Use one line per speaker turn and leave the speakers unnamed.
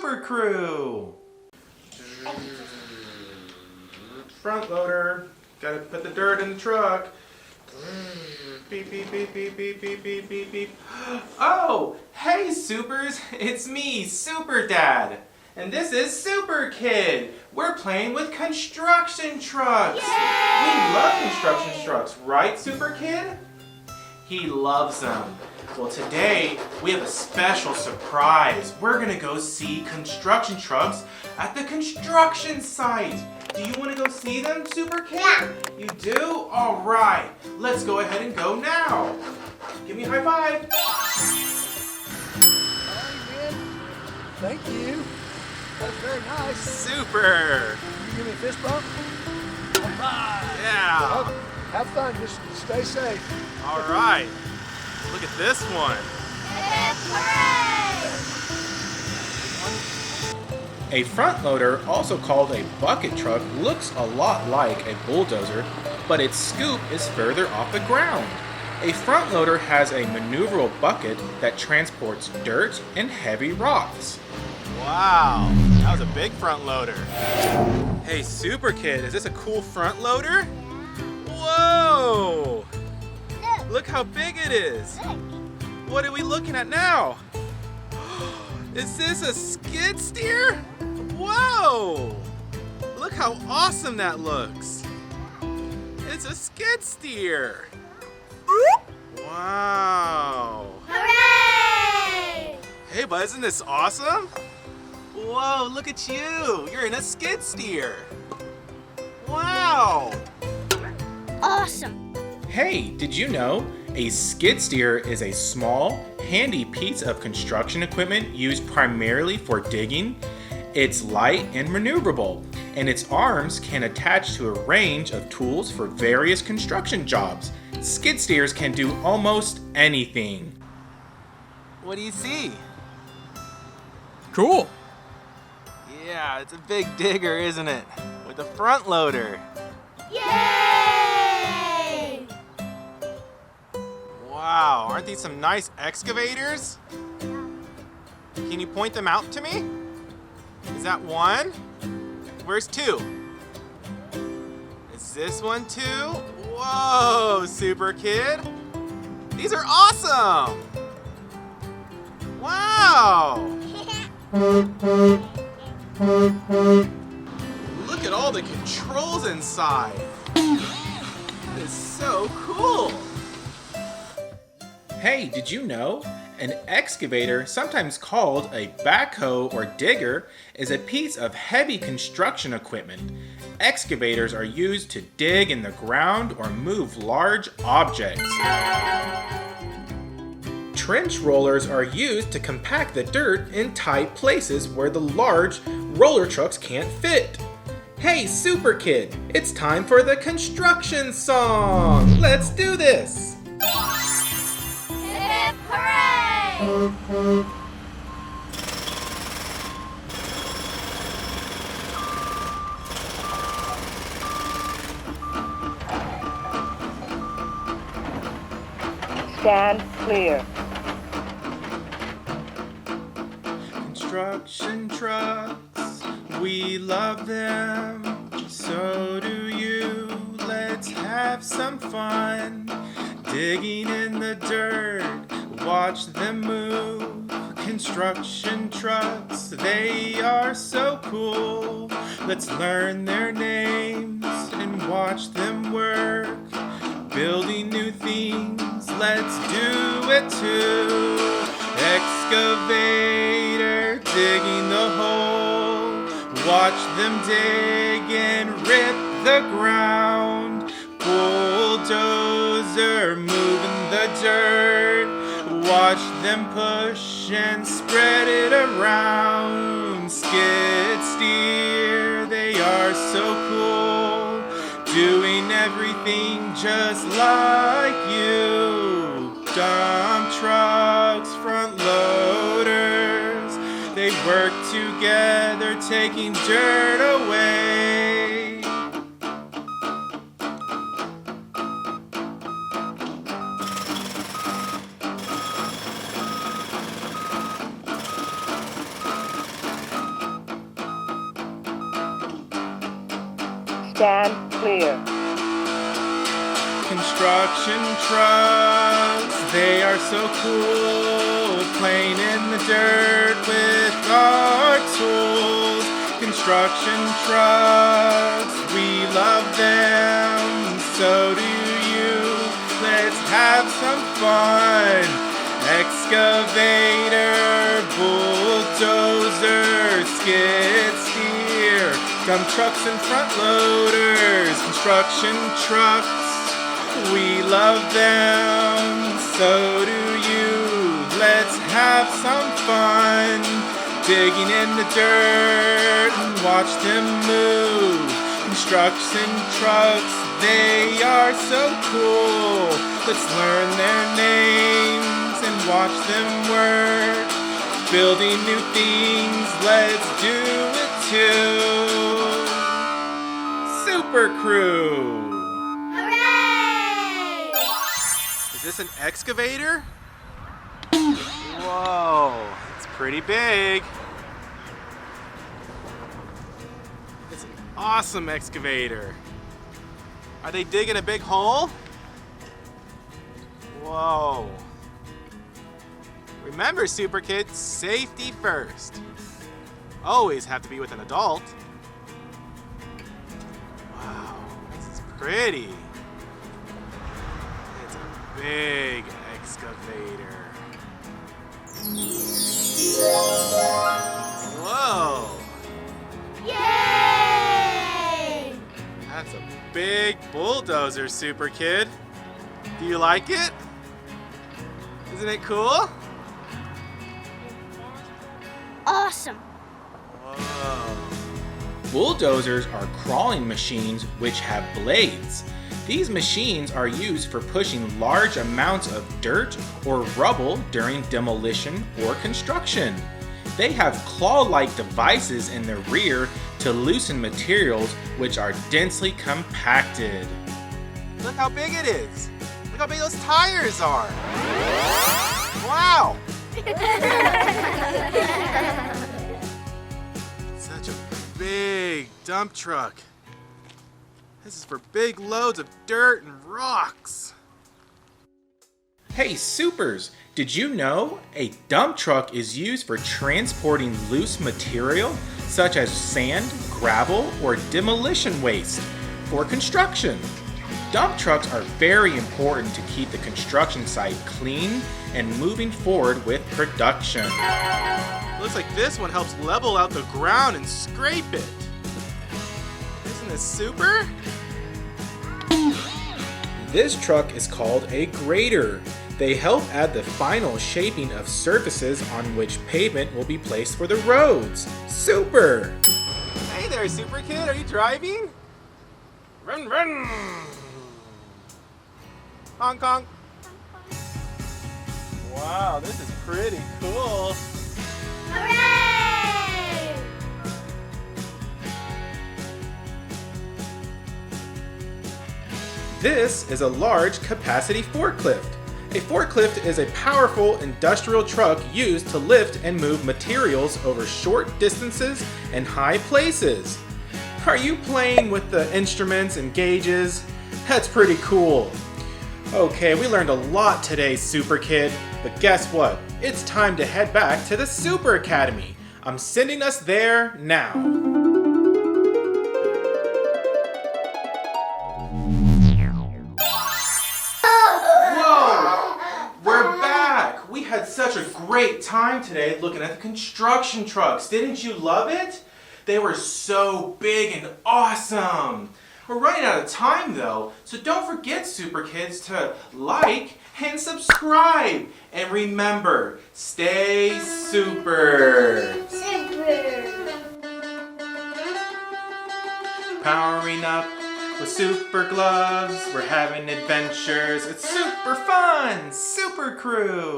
super crew. Front loader. Gotta put the dirt in the truck. Beep, beep, beep, beep, beep, beep, beep, beep, beep. Oh, hey supers, it's me, Super Dad. And this is Super Kid. We're playing with construction trucks. Yay! We love construction trucks, right, Super Kid? He loves them. Well, today we have a special surprise. We're gonna go see construction trucks at the construction site. Do you want to go see them, Super Kid? Yeah. You do? All right. Let's go ahead and go now. Give me a high five.
Thank you. That's very nice.
Super.
You give me a fist bump? All right.
Yeah.
Well, have fun. Just stay safe.
All right. Look at this one. A front loader, also called a bucket truck, looks a lot like a bulldozer, but its scoop is further off the ground. A front loader has a maneuverable bucket that transports dirt and heavy rocks. Wow, that was a big front loader. Hey, Super Kid, is this a cool front loader? Whoa! Look how big it is. What are we looking at now? Is this a skid steer? Whoa! Look how awesome that looks. It's a skid steer. Wow.
Hooray!
Hey, bud, isn't this awesome? Whoa, look at you. You're in a skid steer. Wow.
Awesome.
Hey, did you know a skid steer is a small, handy piece of construction equipment used primarily for digging? It's light and maneuverable, and its arms can attach to a range of tools for various construction jobs. Skid steers can do almost anything. What do you see?
Cool.
Yeah, it's a big digger, isn't it? With a front loader.
Yay!
Wow, aren't these some nice excavators? Can you point them out to me? Is that one? Where's two? Is this one two? Whoa, Super Kid. These are awesome! Wow! Look at all the controls inside. It's so cool. Hey, did you know? An excavator, sometimes called a backhoe or digger, is a piece of heavy construction equipment. Excavators are used to dig in the ground or move large objects. Trench rollers are used to compact the dirt in tight places where the large roller trucks can't fit. Hey, Super Kid, it's time for the construction song. Let's do this.
Hip hooray!
Stand clear.
Construction trucks, we love them. So do you. Let's have some fun. Digging in the dirt, watch them move. Construction trucks, they are so cool. Let's learn their names and watch them work. Building new things, let's do it too. Excavator, digging the hole. Watch them dig and rip the ground. Bulldozer, moving the dirt. Watch them push and spread it around. Skid steer, they are so cool. Doing everything just like you. Dump trucks, front loaders, they work together, taking dirt away.
Stand clear.
Construction trucks, they are so cool, playing in the dirt with our tools. Construction trucks, we love them, so do you. Let's have some fun. Excavator, bulldozer, skid steer, dump trucks and front loaders. Construction trucks, we love them, so do you. Let's have some fun, digging in the dirt and watch them move. Construction trucks, they are so cool. Let's learn their names and watch them work. Building new things, let's do it too. Super Crew!
Hooray!
Is this an excavator? Whoa, it's pretty big. It's an awesome excavator. Are they digging a big hole? Whoa. Remember, Super Kids, safety first. Always have to be with an adult. Wow, this is pretty. It's a big excavator. Whoa!
Yay!
That's a big bulldozer, Super Kid. Do you like it? Isn't it cool?
Awesome.
Whoa. Bulldozers are crawling machines which have blades. These machines are used for pushing large amounts of dirt or rubble during demolition or construction. They have claw-like devices in their rear to loosen materials which are densely compacted. Look how big it is! Look how big those tires are! Wow! Such a big dump truck. This is for big loads of dirt and rocks. Hey Supers, did you know a dump truck is used for transporting loose material such as sand, gravel, or demolition waste for construction? Dump trucks are very important to keep the construction site clean and moving forward with production. Looks like this one helps level out the ground and scrape it. Isn't this super? This truck is called a grater. They help add the final shaping of surfaces on which pavement will be placed for the roads. Super! Hey there, Super Kid, are you driving? Run, run! Hong Kong. Wow, this is pretty cool.
Hooray!
This is a large capacity forklift. A forklift is a powerful industrial truck used to lift and move materials over short distances and high places. Are you playing with the instruments and gauges? That's pretty cool. Okay, we learned a lot today, Super Kid, but guess what? It's time to head back to the Super Academy. I'm sending us there now. Whoa! We're back! We had such a great time today looking at the construction trucks. Didn't you love it? They were so big and awesome. We're running out of time though, so don't forget, Super Kids, to like and subscribe. And remember, stay super.
Super.
Powering up with super gloves. We're having adventures. It's super fun. Super Crew.